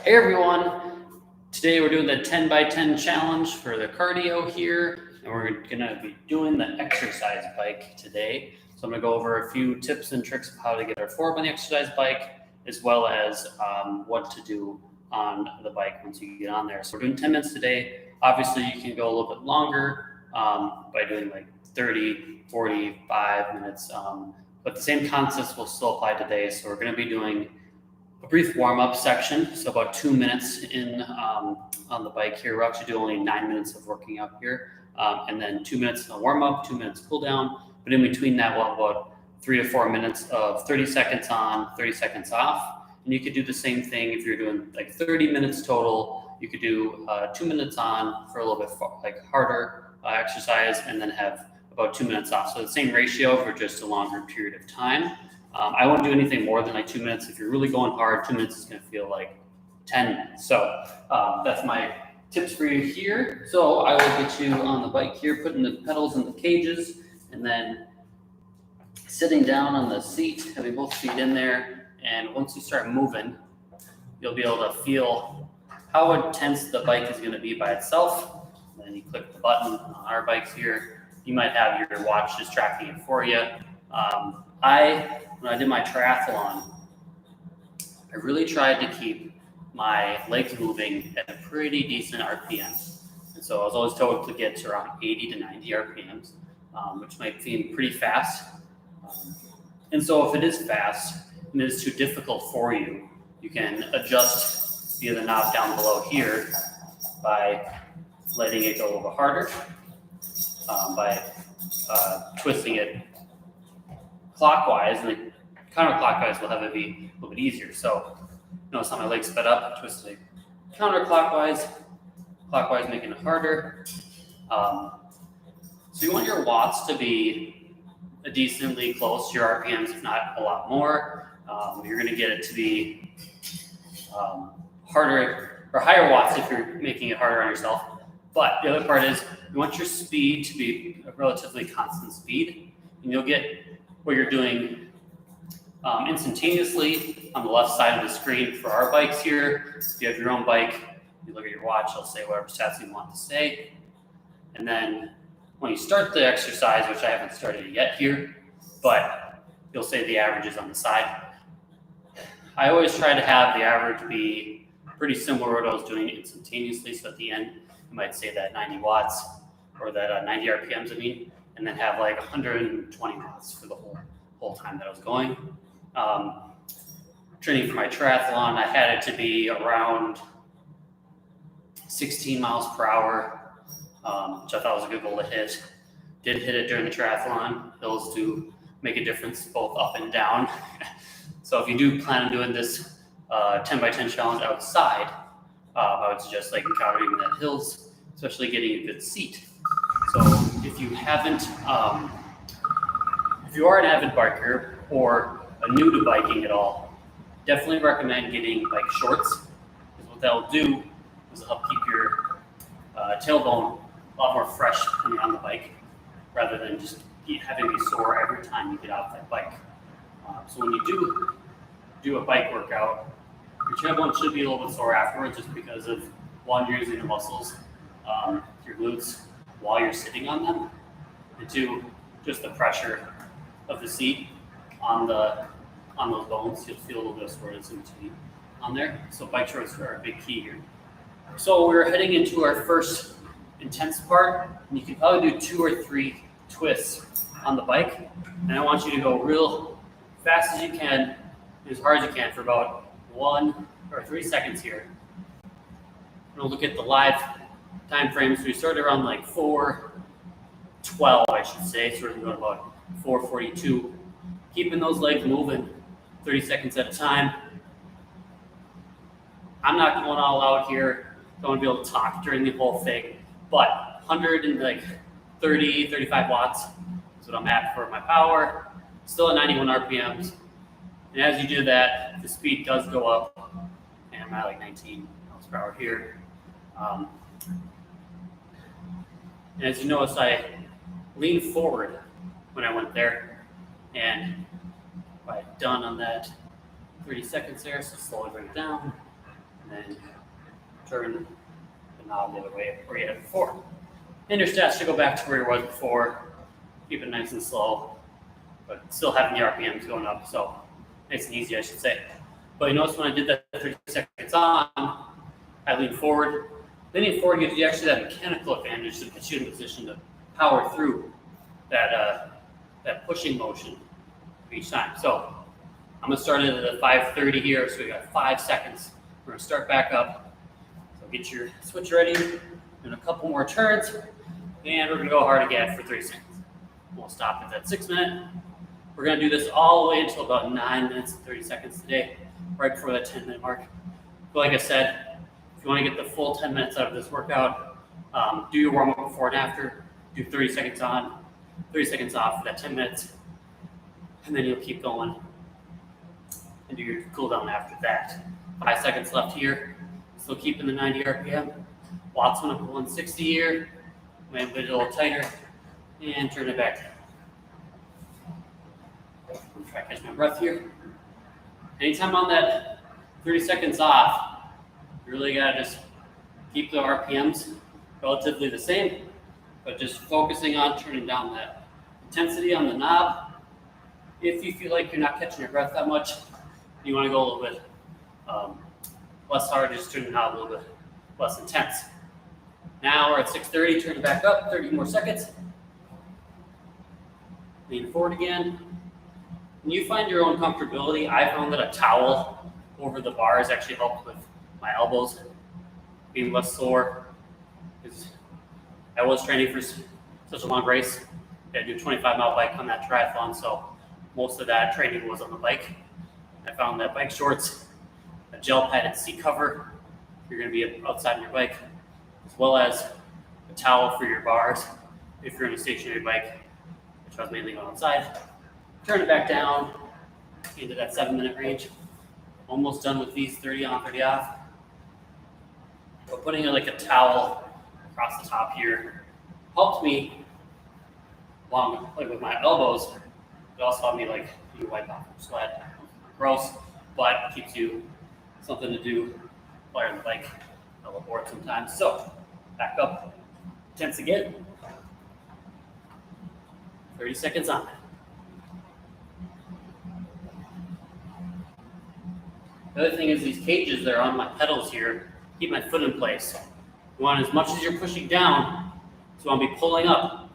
Hey everyone, today we're doing the 10 by 10 challenge for the cardio here, and we're gonna be doing the exercise bike today. So I'm gonna go over a few tips and tricks of how to get our form on the exercise bike, as well as what to do on the bike once you get on there. So we're doing 10 minutes today. Obviously you can go a little bit longer by doing like 30, 45 minutes, but the same concepts will still apply today. So we're gonna be doing a brief warm-up section, so about 2 minutes in on the bike here. We're actually doing only 9 minutes of working out here, and then 2 minutes of warm-up, 2 minutes cool down. But in between that, we'll have about 3 to 4 minutes of 30 seconds on, 30 seconds off. And you could do the same thing if you're doing like 30 minutes total. You could do 2 minutes on for a little bit like harder exercise, and then have about 2 minutes off. So the same ratio for just a longer period of time. I won't do anything more than like 2 minutes. If you're really going hard, 2 minutes is going to feel like 10 minutes. So that's my tips for you here. So I will get you on the bike here, putting the pedals in the cages, and then sitting down on the seat, having both feet in there. And once you start moving, you'll be able to feel how intense the bike is going to be by itself. And then you click the button on our bikes here. You might have your watch just tracking it for you. When I did my triathlon, I really tried to keep my legs moving at a pretty decent RPM. And so I was always told to get to around 80 to 90 RPMs, which might seem pretty fast. And so if it is fast and it is too difficult for you, you can adjust via the knob down below here by letting it go a little bit harder, by twisting it clockwise, and then counterclockwise will have it be a little bit easier. So notice how my legs sped up, twisted counterclockwise, clockwise making it harder. So you want your watts to be decently close to your RPMs, if not a lot more. You're going to get it to be harder or higher watts if you're making it harder on yourself. But the other part is you want your speed to be a relatively constant speed, and you'll get what you're doing instantaneously on the left side of the screen for our bikes here. If you have your own bike, you look at your watch, it'll say whatever stats you want to say. And then when you start the exercise, which I haven't started yet here, but you'll say the averages on the side. I always try to have the average be pretty similar to what I was doing instantaneously. So at the end, you might say that 90 watts or that 90 RPMs, and then have like 120 watts for the whole time that I was going. Training for my triathlon, I had it to be around 16 miles per hour, which I thought was a good goal to hit. Did hit it during the triathlon. Hills do make a difference both up and down. So if you do plan on doing this 10 by 10 challenge outside, I would suggest like encountering the hills, especially getting a good seat. So if you haven't, if you are an avid biker or new to biking at all, definitely recommend getting bike shorts, because what that'll do is it'll help keep your tailbone a lot more fresh when you're on the bike, rather than just having it sore every time you get off that bike. So when you do a bike workout, your tailbone should be a little bit sore afterwards, just because of, one, you're using the muscles, your glutes, while you're sitting on them, and two, just the pressure of the seat on those bones. You'll feel a little bit of soreness in between on there. So bike shorts are a big key here. So we're heading into our first intense part, and you can probably do 2 or 3 twists on the bike. And I want you to go real fast as you can, as hard as you can, for about 1 or 3 seconds here. We'll look at the live time frames. We started around like 4:12, I should say. So we're going about 4:42. Keeping those legs moving 30 seconds at a time. I'm not going all out here. Don't want to be able to talk during the whole thing, but 130, 35 watts is what I'm at for my power. Still at 91 RPMs. And as you do that, the speed does go up, and I'm at like 19 miles per hour here. And as you notice, I leaned forward when I went there, and I done on that 30 seconds there, so slowly bring it down. and then turn the knob the other way where you had before. And your stats should go back to where you was before. Keep it nice and slow, but still having the RPMs going up, so nice and easy, I should say. But you notice when I did that 30 seconds on, I leaned forward. Leaning forward gives you actually that mechanical advantage that puts you in a position to power through that pushing motion each time. So I'm gonna start at the 5:30 here, so we got 5 seconds. We're gonna start back up. So get your switch ready, and a couple more turns, and we're gonna go hard again for 3 seconds. We'll stop at that 6 minute. We're gonna do this all the way until about 9 minutes and 30 seconds today, right before that 10-minute mark. But like I said, if you wanna get the full 10 minutes out of this workout, do your warm-up before and after, do 30 seconds on, 30 seconds off for that 10 minutes, and then you'll keep going and do your cool down after that. 5 seconds left here, still keeping the 90 RPM. Watts went up to 160 here, might put it a little tighter, and turn it back down. I'm try to catch my breath here. Anytime on that 30 seconds off, you really gotta just keep the RPMs relatively the same, but just focusing on turning down that intensity on the knob. If you feel like you're not catching your breath that much, you wanna go a little bit less hard, just turn the knob a little bit less intense. Now we're at 6:30, turn it back up, 30 more seconds. Lean forward again. When you find your own comfortability, I found that a towel over the bars actually helped with my elbows being less sore. Because I was training for such a long race. I do a 25-mile bike on that triathlon, so most of that training was on the bike. I found that bike shorts, a gel padded seat cover, if you're going to be outside on your bike, as well as a towel for your bars if you're in a stationary bike, which I was mainly going outside. Turn it back down into that 7-minute range. Almost done with these 30 on, 30 off. But putting like a towel across the top here helped me along like with my elbows. It also helped me like you wipe off your sweat. Gross, but keeps you something to do while you're on the bike. A little bored sometimes. So back up, tense again. 30 seconds on. The other thing is these cages that are on my pedals here keep my foot in place. You want as much as you're pushing down, so you want to be pulling up,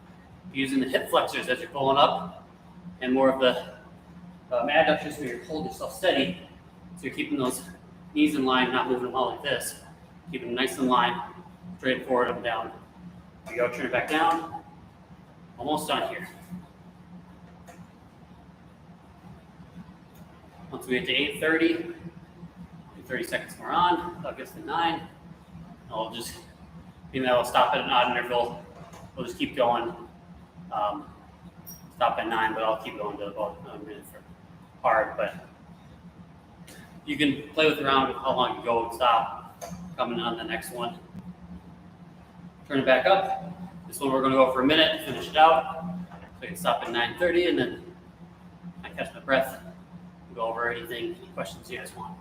using the hip flexors as you're pulling up, and more of the adductors where you hold yourself steady. So you're keeping those knees in line, not moving them all like this. Keeping them nice in line, straight forward, up and down. There you go, turn it back down. Almost done here. Once we get to 8:30, 30 seconds more on, that gets to 9. I'll just, even though I'll stop at an odd interval, we'll just keep going. Stop at 9, but I'll keep going to about a minute for hard. But you can play with around with how long you go and stop. Coming on the next one. Turn it back up. This one we're going to go for a minute, finish it out. So you can stop at 9:30 and then I catch my breath and go over any questions you guys want.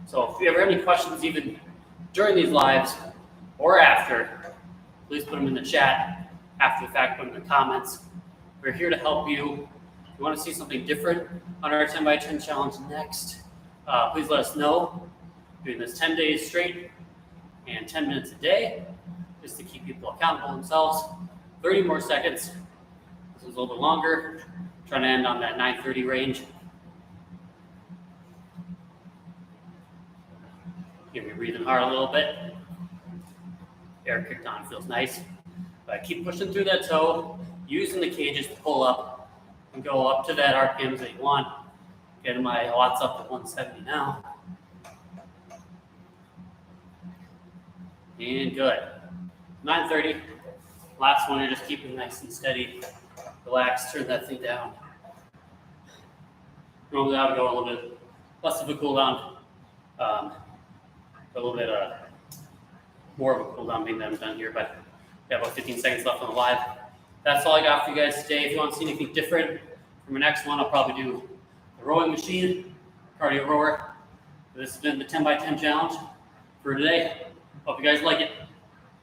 So if you ever have any questions, even during these lives or after, please put them in the chat. After the fact, put them in the comments. We're here to help you. If you want to see something different on our 10x10 challenge next, please let us know. Doing this 10 days straight and 10 minutes a day, just to keep people accountable themselves. 30 more seconds. This is a little bit longer. Trying to end on that 9:30 range. Get me breathing hard a little bit. Air kicked on, feels nice. But keep pushing through that toe, using the cages to pull up and go up to that RPMs that you want. Getting my watts up to 170 now. And good. 9:30. Last one, you're just keeping nice and steady. Relax, turn that thing down. Normally I would go a little bit less of a cool down. A little bit more of a cool down being that I'm done here, but we have about 15 seconds left on the live. That's all I got for you guys today. If you want to see anything different from the next one, I'll probably do the rowing machine, cardio rower. This has been the 10x10 challenge. for today. Hope you guys like it.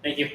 Thank you.